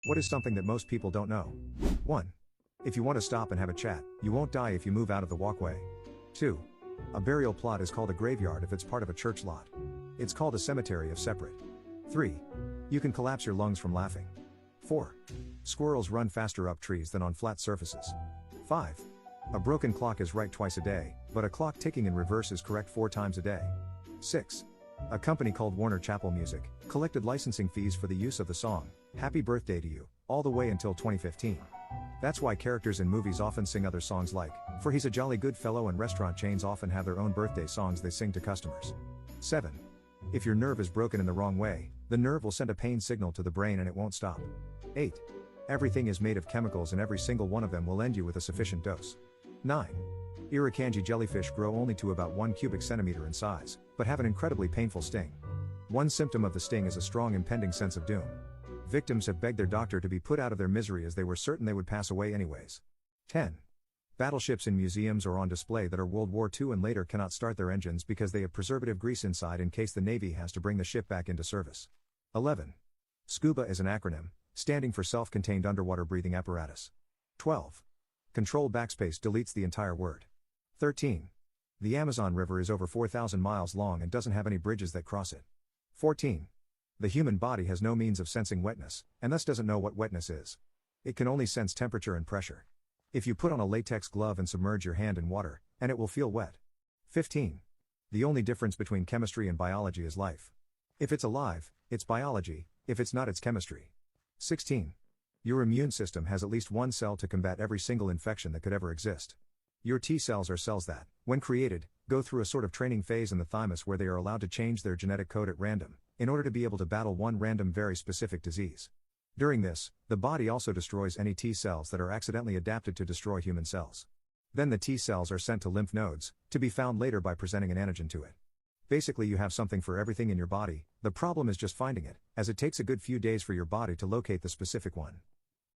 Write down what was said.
What is something that most people don't know? 1. If you want to stop and have a chat, you won't die if you move out of the walkway. 2. A burial plot is called a graveyard if it's part of a church lot. It's called a cemetery if separate. 3. You can collapse your lungs from laughing. 4. Squirrels run faster up trees than on flat surfaces. 5. A broken clock is right twice a day, but a clock ticking in reverse is correct 4 times a day. 6. A company called Warner Chappell Music collected licensing fees for the use of the song, Happy Birthday to You, all the way until 2015. That's why characters in movies often sing other songs like, For He's a Jolly Good Fellow, and restaurant chains often have their own birthday songs they sing to customers. 7. If your nerve is broken in the wrong way, the nerve will send a pain signal to the brain and it won't stop. 8. Everything is made of chemicals and every single one of them will end you with a sufficient dose. 9. Irukandji jellyfish grow only to about 1 cubic centimeter in size, but have an incredibly painful sting. One symptom of the sting is a strong impending sense of doom. Victims have begged their doctor to be put out of their misery as they were certain they would pass away anyways. 10. Battleships in museums or on display that are World War II and later cannot start their engines because they have preservative grease inside in case the Navy has to bring the ship back into service. 11. SCUBA is an acronym, standing for Self-Contained Underwater Breathing Apparatus. 12. Control backspace deletes the entire word. 13. The Amazon River is over 4,000 miles long and doesn't have any bridges that cross it. 14. The human body has no means of sensing wetness, and thus doesn't know what wetness is. It can only sense temperature and pressure. If you put on a latex glove and submerge your hand in water, and it will feel wet. 15. The only difference between chemistry and biology is life. If it's alive, it's biology; if it's not, it's chemistry. 16. Your immune system has at least one cell to combat every single infection that could ever exist. Your T cells are cells that, when created, go through a sort of training phase in the thymus where they are allowed to change their genetic code at random, in order to be able to battle one random very specific disease. During this, the body also destroys any T cells that are accidentally adapted to destroy human cells. Then the T cells are sent to lymph nodes, to be found later by presenting an antigen to it. Basically, you have something for everything in your body. The problem is just finding it, as it takes a good few days for your body to locate the specific one.